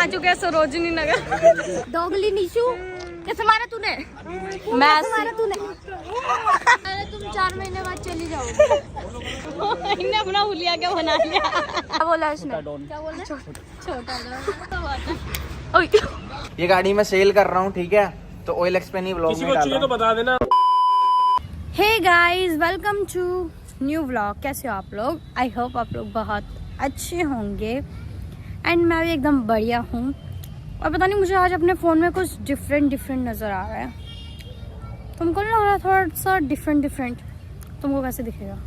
आ चुके हैं सरोजनी नगर। डोगली निशु कैसे मारा तूने? मैं मारा तूने। अरे तुम 4 महीने बाद चली जाओगे। इन्हें अपना हुलिया क्या बना लिया। क्या बोला इसने? क्या बोला? छोटा ये गाड़ी मैं सेल कर रहा हूँ, ठीक है? तो OLX पे नहीं व्लॉग में डाल रहा हूँ। तो बता देना। Hey guys, welcome to new vlog. कैसे हो आप लोग? आई होप आप लोग बहुत अच्छे होंगे एंड मैं भी एकदम बढ़िया हूँ। और पता नहीं मुझे आज अपने फ़ोन में कुछ डिफरेंट नज़र आ रहा है। तुमको नहीं लग रहा थोड़ा सा डिफरेंट? तुमको कैसे दिखेगा?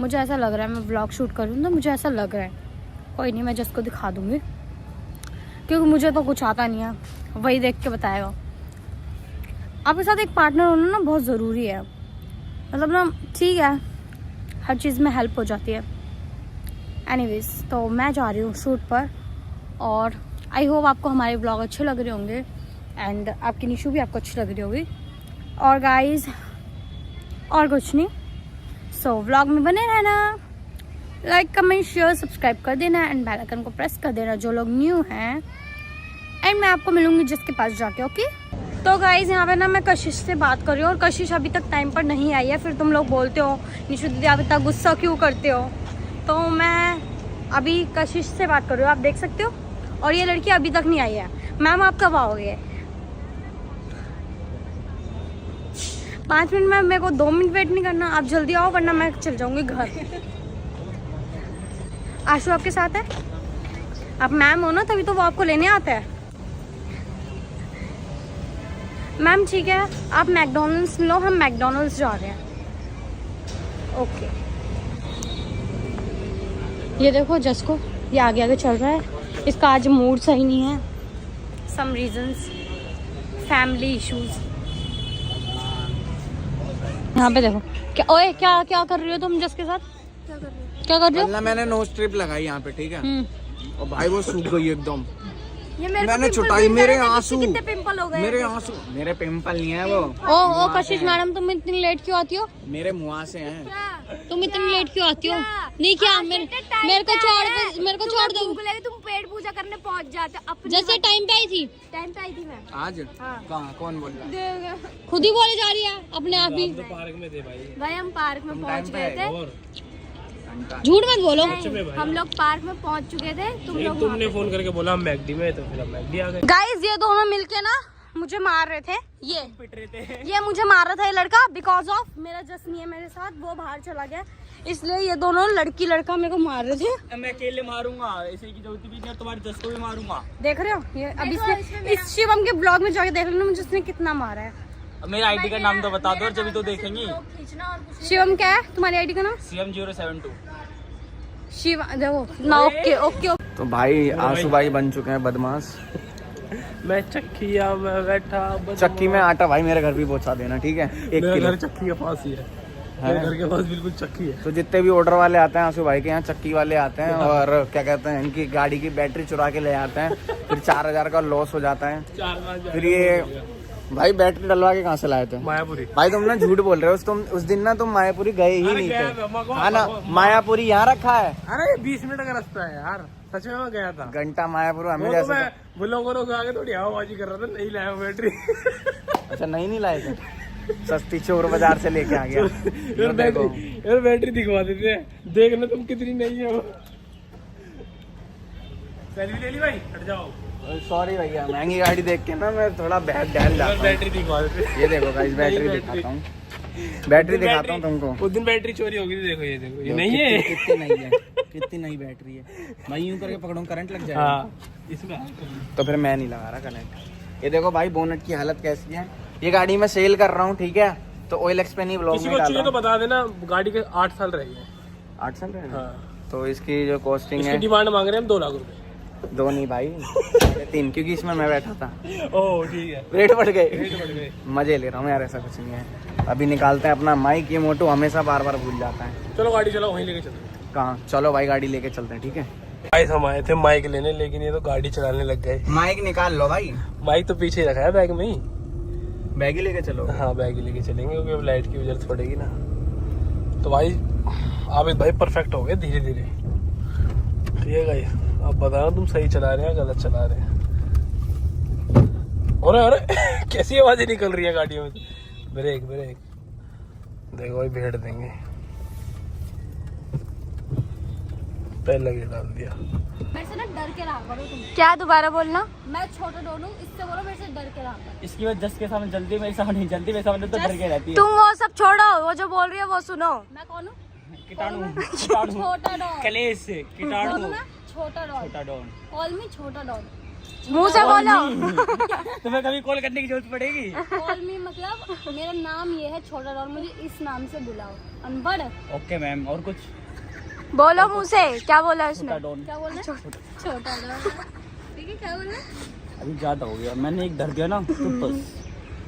मुझे ऐसा लग रहा है। मैं व्लॉग शूट करूँ तो मुझे ऐसा लग रहा है। कोई नहीं, मैं जस्ट को दिखा दूँगी क्योंकि मुझे तो कुछ आता नहीं है, वही देख के बताएगा। आपके साथ एक पार्टनर होना ना बहुत ज़रूरी है। मतलब ना, ठीक है, हर चीज़ में हेल्प हो जाती है। एनीवेज, तो मैं जा रही हूँ शूट पर और आई होप आपको हमारे ब्लॉग अच्छे लग रहे होंगे एंड आपकी निशु भी आपको अच्छी लग रही होगी। और गाइस और कुछ नहीं, सो व्लॉग में बने रहना। लाइक कमेंट शेयर सब्सक्राइब कर देना एंड बेल आइकन को प्रेस कर देना जो लोग न्यू हैं। एंड मैं आपको मिलूंगी जिसके पास जाके, ओके? तो गाइज यहाँ पे ना मैं कशिश से बात कर रही हूँ और कशिश अभी तक टाइम पर नहीं आई है। फिर तुम लोग बोलते हो निशु दीदी आप इतना गुस्सा क्यों करते हो? तो मैं अभी कशिश से बात कर रही हूँ, आप देख सकते हो। और ये लड़की अभी तक नहीं आई है। मैम आप कब आओगे? 5 मिनट में, मेरे को 2 मिनट वेट नहीं करना, आप जल्दी आओ वरना मैं चल जाऊँगी घर। आशु आपके साथ है? आप मैम हो ना, तभी तो वो आपको लेने आता है। मैम ठीक है, आप मैकडॉनल्ड्स लो, हम मैकडॉनल्ड्स जा रहे हैं। ओके, ये देखो जस्को, ये आगे चल रहा है। इसका आज मूड सही नहीं है, सम रीजंस, फैमिली इश्यूज। यहाँ पे देखो क्या, ओए क्या कर रही हो तुम जस के साथ? क्या कर रही हो? मैंने नो स्ट्रिप लगाई यहाँ पे, ठीक है? और भाई वो सूख गई एकदम। ये मैंने छुटाई, मेरे आंसू, कितने पिंपल हो गए? मेरे आंसू, मेरे पिंपल नहीं है वो। ओ कशिश मैडम, तुम इतनी लेट क्यों आती हो? मेरे मुँह से हैं। तुम इतनी लेट क्यों आती हो? नहीं क्या मेरे को छोड़ दो। तुम पेट पूजा करने पहुंच जाते हो। जैसे टाइम पे आई थी मैं आज। कहाँ? कौन बोल रहा है? खुद ही बोले जा रही है अपने आप ही। पार्क में थे भाई हम पार्क में पहुंच गए थे। झूठ मत बोलो, हम लोग पार्क में पहुंच चुके थे। तुमने फोन करके बोला हम मैकडी में, तो फिर हम मैकडी आ गए। गाइस ये दोनों मिलके ना मुझे मार रहे थे। ये मुझे मार रहा था ये लड़का, बिकॉज ऑफ मेरा जस नहीं है मेरे साथ, वो बाहर चला गया, इसलिए ये दोनों लड़की लड़का मेरे को मार रहे थे। मैं अकेले मारूंगा, ऐसे की जरूरत भी नहीं, तुम्हारे जस को भी मारूंगा। देख रहे हो ये अभी इस शिवम के ब्लॉग में जाके देख लेना मुझे उसने कितना मारा है। मेरा आईडी का नाम तो बता दो, जब तो देखेंगी। शिवम क्या है तुम्हारी आईडी का नाम? CM072 शिव। देखो ना, ओके। तो भाई आंसू भाई बन चुके हैं बदमाश। मैं चक्किया में बैठा, चक्की में आटा भाई मेरे घर भी पहुंचा देना, ठीक है? 1 किलो। घर चक्की के पास ही है, मेरे घर के पास बिल्कुल चक्की है। तो जितने भी ऑर्डर वाले आते हैं आंसू भाई के यहाँ, चक्की वाले आते हैं और क्या कहते हैं, इनकी गाड़ी की बैटरी चुरा के ले आते हैं। फिर 4000 का लॉस हो जाता है। फिर ये भाई बैटरी डलवा के कहाँ से लाए थे? मायापुरी। भाई तुम ना झूठ बोल रहे हो, उस दिन ना तुम मायापुरी गए ही नहीं थे, है ना? मायापुरी यहाँ रखा है। अरे 20 मिनट का रास्ता है यार, सच में मैं गया था। घंटा मायापुर हमें तो मैं बुलों आगे थोड़ी हवाबाजी कर रहा था, नहीं लाया बैटरी। अच्छा नहीं लाए थे, सस्ती चोर बाजार से लेके आ गया। यार बैटरी दिखवा देते हैं, देखना तुम कितनी नहीं है वो। सेल्फी ले ली भाई, हट जाओ। सॉरी भैया, महंगी गाड़ी देख के ना मैं थोड़ा बैग डाल जाता हूं। बैटरी दिखवा देते। ये देखो गाइस, बैटरी दिखाता हूँ, बैटरी दिखाता हूँ तुमको। उस दिन बैटरी चोरी होगी थी, देखो ये नहीं है। कितनी नहीं है, कितनी नई बैटरी है भाई। यूं करके पकड़ूं करंट लग जाएगा। इसमें तो फिर मैं नहीं लगा रहा करंट। ये देखो भाई बोनट की हालत कैसी है। ये गाड़ी मैं सेल कर रहा हूँ, ठीक है? तो OLX पे नहीं व्लॉग में डाल रहा हूं। तो बता देना, गाड़ी के 8 साल रही है। 8 साल रहे? तो इसकी जो कॉस्टिंग है, डिमांड मांग रहे हैं हम 2 लाख रुपए। 2 नहीं भाई, 3, क्योंकि इसमें मैं बैठा था। ओह ठीक है, रेट बढ़ गए। मजे ले रहा हूँ यार, ऐसा कुछ नहीं है। अभी निकालते हैं अपना माइक। ये मोटू हमेशा बार भूल जाता है। चलो गाड़ी चलो, वहीं लेके चलते हैं। कहाँ? चलो भाई गाड़ी लेके चलते हैं, ठीक है? गाइस हम आए थे माइक लेने, लेकिन ये तो गाड़ी चलाने लग गए। माइक निकाल लो भाई। माइक तो पीछे ही रखा है बैग में ही। बैग ही लेके चलो। हाँ बैग ही लेके चलेंगे, क्योंकि अब लाइट की जरूरत पड़ेगी ना। तो भाई आबिद भाई परफेक्ट हो गए धीरे धीरे। ठीक है गाइस, अब बताओ तुम सही चला रहे हैं गलत चला रहे हैं। अरे कैसी आवाजें निकल रही है गाड़ियों में से। ब्रेक ब्रेक देखो भाई, भेड़ देंगे। पहले गिर डाल दिया। मेरे से ना डर के रहा करो तुम। क्या दोबारा बोलना? मैं छोटा डोनू, इससे बोलो मेरे से डर के रहा करो। इसकी वजह जस के सामने जल्दी मेरे सामने जल्दी मेरे सामने तो डर के रहती है। तुम वो सब छोड़ो, वो जो बोल रही है वो सुनो। मैं कौन हूँ? कीटाणु छोटा डॉन। कलेश कौन कीटाणु हूँ मैं? छोटा डॉन। छोटा डॉन। कॉल मी छोटा डॉन। मुंह से बोलो। तुम्हें कभी कॉल करने की जरूरत पड़ेगी? कॉल मी मतलब मेरा नाम ये है छोटा डॉन, मुझे इस नाम से बुलाओ। अनपढ़। ओके मैम, और कुछ? बोलो मुंह से, क्या बोला इसने? छोटा डॉन। क्या बोलना? छोटा डॉन। ठीक है, क्या बोलना? अभी ज्यादा हो गया, मैंने एक धर दिया ना तो बस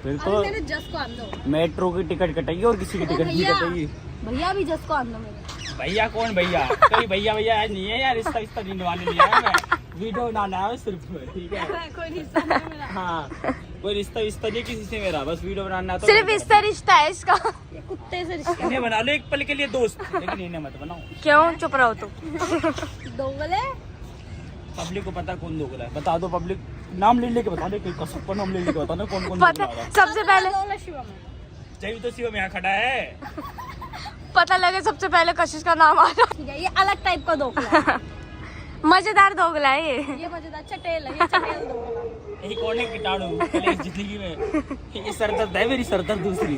फिर अभी तो मेरे जस को आन दो। मेट्रो की टिकट कटेगी और किसी की टिकट नहीं भैया, कटेगी। भैया अभी जस को आन दो मेरे। भैया कौन भैया? कोई भैया भैया नहीं है यार, रिश्ता रिश्ता निभाने नहीं आया मैं, वीडियो बनाना है सिर्फ, ठीक है? कोई रिश्ता नहीं मेरा। हाँ, कोई रिश्ता विश्ता नहीं किसी से मेरा, बस वीडियो बनाना है तो सिर्फ इससे रिश्ता है इसका। ये कुत्ते से रिश्ता। इन्हें बना लो एक पल के लिए दोस्त, लेकिन इन्हें मत बनाओ। क्यों? चुप रहो तुम। दोगले। पब्लिक को पता कौन दोगला है, बता दो। पब्लिक नाम ले लेके बता दे, कोई कसम पर नाम ले लेके बता दो कौन कौन पता दोगला है। सबसे पहले दोगला शिवम है। जय तो शिवम यहाँ खड़ा है। पता लगे सबसे पहले कशिश का नाम आ रहा। ठीक है, ये अलग टाइप का दोगला है। मजेदार दोगला है ये मजेदार चटेल है, ये चटेल दोगला। यही कौन है कीटाणु कलेश जिंदगी में? ये सरदर्द है मेरी, सरदर्द दूसरी।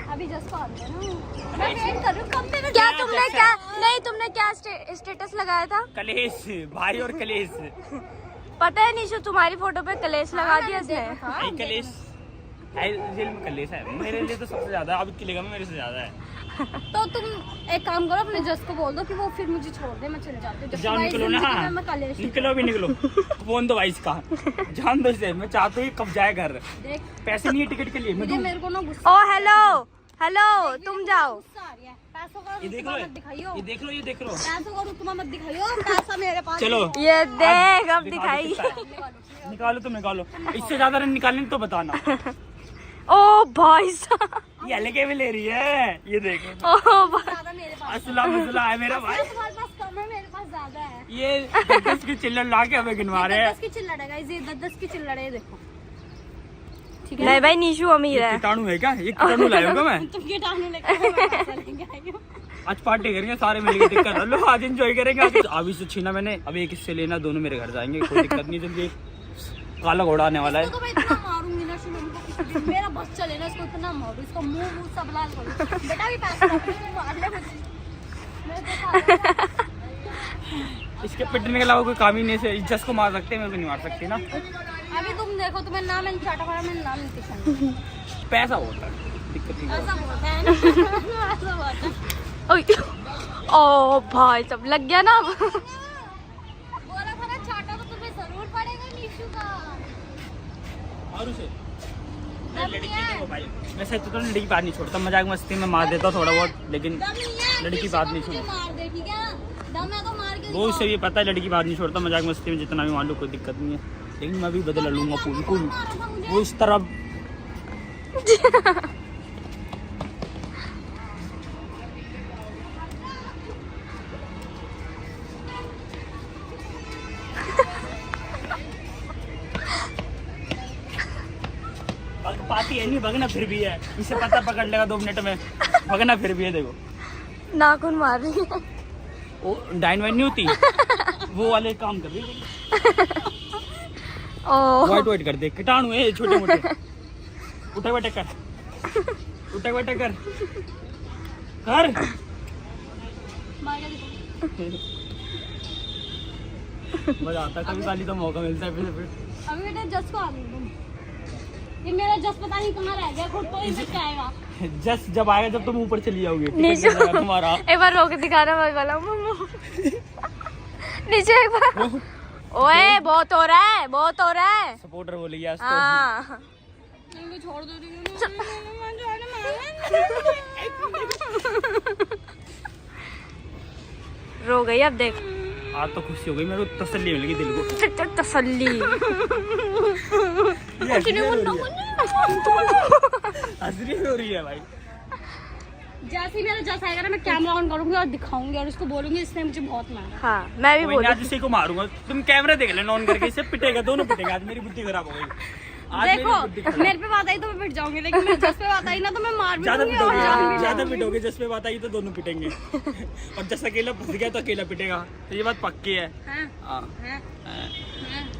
अभी जस्ट को आते हैं ना, मैं वेट कर रही हूँ कब तक। क्या तुमने क्या नहीं, तुमने क्या स्टेटस लगाया था? कलेश भाई और कलेश। पता है निशु, तुम्हारी फोटो पे कलेश लगा दिया इसने। भाई कलेश है, रियल में कलेश है मेरे लिए तो सबसे ज्यादा, अब किलेगा में मेरे से ज्यादा है। तो तुम एक काम करो, अपने जस्ट को बोल दो कि वो फिर मुझे छोड़ दे, मैं चले जाती हूँ। जान निकलो ना, निकलो भी निकलो। फोन दो भाई इसका, जान दो इसे। मैं चाहता हूँ कब जाए घर, देख पैसे नहीं है टिकट के लिए। मैं मुझे, दूं। मेरे को ना गुस्सा ओ हेलो हेलो, तुम जाओ। गुस्सा आ रही है। पैसों का ये देख रुतबा लो, मत दिखाइयो। ये देख लो, ये देख लो। पैसों का रुतबा मत दिखाइयो, पैसा मेरे पास चलो ये देख अब दिखा दिखाई। दो कितना है। निकालो तुम निकालो, इससे ज्यादा निकालने तो बताना। ओ भाई साहब, ये हल्के में ले रही है, ये देखो। ओ भाई, ज्यादा मेरे पास असला मसला है मेरा भाई। तुम्हारे पास कम है, मेरे पास ज्यादा है। ये 10 की चिल्लर ला के हमें गिनवा रहे हैं। 10 की चिल्लड़ है गाइस, ये 10 की चिल्लड़ है, देखो। ठीक नहीं भाई निशु अमीर ये है। कीटाणु है क्या? ये कीटाणु लाया होगा मैं। तुम कीटाणु लेकर मैं पैसा लेके आई हूँ। आज पार्टी करेंगे सारे मिलके, दिक्कत लो, आज एंजॉय करेंगे। अभी से छीना मैंने, अभी एक इससे लेना, दोनों मेरे घर जाएंगे, कोई दिक्कत नहीं। जल्दी काला घोड़ा आने वाला है। इसको तो मैं इतना मारूंगी ना शुभम को, किसी दिन मेरा बस चले ना, इसको इतना मारूं, इसको मुंह सब लाल करूं। बेटा भी पैसा मार ले मुझे, मैं तो इसके पिटने के अलावा कोई काम ही नहीं है। इज्जत को मार सकते हैं, मेरे को नहीं मार सकते ना। अभी तुम देखो, तुम्हें नाम मैंने चाटा मारा, मैंने नाम नहीं। पैसा होता है, दिक्कत नहीं ऐसा है। होता है ना, ऐसा होता है। ओए, ओ भाई सब लग गया ना। बोला था ना, चाटा तो तुम्हें जरूर पड़ेगा नीशू का। और उसे लड़की देखो भाई, मैं सच तो लड़की बात नहीं छोड़ता, मजाक मस्ती में मार देता थोड़ा बहुत, लेकिन लड़की बात नहीं छोड़ता। मार दे, ठीक है? दम है तो मार के वो उसे भी पता है लड़की बात नहीं छोड़ता, मजाक मस्ती में जितना भी मान लो कोई दिक्कत नहीं है, लेकिन मैं भी बदला लूंगा बिल्कुल। वो इस तरह पाती है नहीं, भगना फिर भी है, इसे पता पकड़ लेगा 2 मिनट में, भगना फिर भी है। देखो नाखून मार रही है। वो डाइन वाइन नहीं होती, वो वाले काम कर रही है। ओ वाइट वाइट कर दे, कीटाणु है छोटे मोटे। उठा बैठा कर, उठा बैठा कर कर। मार के देखो। मजा आता है, कभी काली तो मौका मिलता है फिर। अभी बेटा जस को आ गई तुम। ये मेरा जस पता नहीं कहाँ रह गया, खुद तो इधर से आएगा। जस्ट जब आएगा जब तुम ऊपर चली जाओगी, नीचे तुम्हारा। एक बार रोक दिखाना वाला नीचे एक बार। ओए बहुत हो रहा है, बहुत हो रहा है। सपोर्टर बोलेगी आज तो। हाँ इनको छोड़ दो रही हूँ। रो गई अब देख। आज तो खुशी हो गई, मेरे को तसल्ली मिल गई दिल को। तसल्ली। हंसरी हो रही है भाई। जैसे ही मेरा जस आएगा ना मैं कैमरा ऑन करूंगी और दिखाऊंगी और उसको बोलूंगी इसने मुझे बहुत मारा। हाँ मैं भी बोलूँ। आज इसी को मारूंगा, तुम कैमरा देख लेना ऑन करके, इससे पिटेगा, दोनों पिटेगा। आज मेरी बुद्धि खराब हो गई। देखो मेरे पे बात आई तो मैं पिट जाऊंगी, लेकिन मेरे जस पे बात आई ना तो मैं मार भी ज्यादा दूंगी और जान भी ज्यादा लूंगी। पिटोगे, जिस पे बात आई तो दोनों पिटेंगे। और जैसे अकेला फंस गया तो अकेला पिटेगा, तो ये बात पक्की है। हाँ, हाँ। हाँ, हाँ।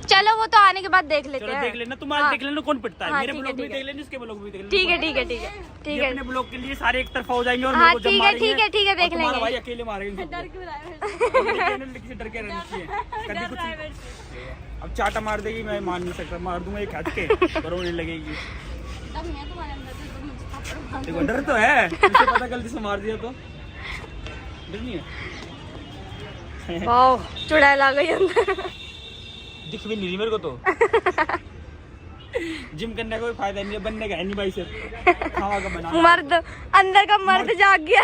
चलो वो तो आने के बाद देख लेते चलो हैं। देख लेना, तुम आज हाँ। देख लेना कौन पिटता है। हाँ, मेरे ठीक है, ब्लॉग भी ठीक है। देख लेना, इसके ब्लॉग भी देख लेना। ठीक है ठीक है ठीक है ठीक ये है। अपने ब्लॉग के लिए सारे एक तरफा हो जाएंगे और हाँ, मेरे को जब ठीक है, मारेंगे, ठीक है, ठीक है, और देख तुम्हारा लेंगे। भाई अकेले मारेंगे डर क्यों रहा है मेरे से? किसी डर के रहना चाहिए। डर कभी कुछ रहा है मेरे से। अब चाटा मार देगी, मैं मान नहीं सकता, मार दूंगा एक हट के, पर रोने लगेगी। तब मैं तुम्हारे अंदर से तो मुझे थप्पड़ मार देखो डर तो है, मुझे पता गलती से मार दिया तो डर नहीं है। वाह चुड़ैल आ गई अंदर। दिख भी नहीं रही मेरे को तो। जिम करने का कोई फायदा नहीं है, बनने का है नहीं भाई से, खावा का बना। मर्द अंदर का मर्द जाग गया।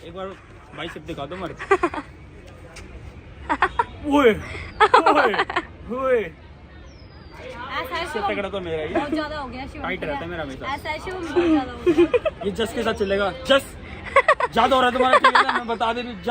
एक बार भाई से दिखा दो मर्द। ओए ओए ओए, ऐसा है इससे शिवम, तगड़ा तो मेरा ही बहुत ज्यादा हो गया शिवम। टाइट रहता है मेरा हमेशा। ऐसा है शिवम, बहुत ज्यादा हो गया। ये जस के साथ चलेगा, जस ज्यादा हो रहा है तुम्हारा, ठीक है ना, मैं बता दे रही हूँ।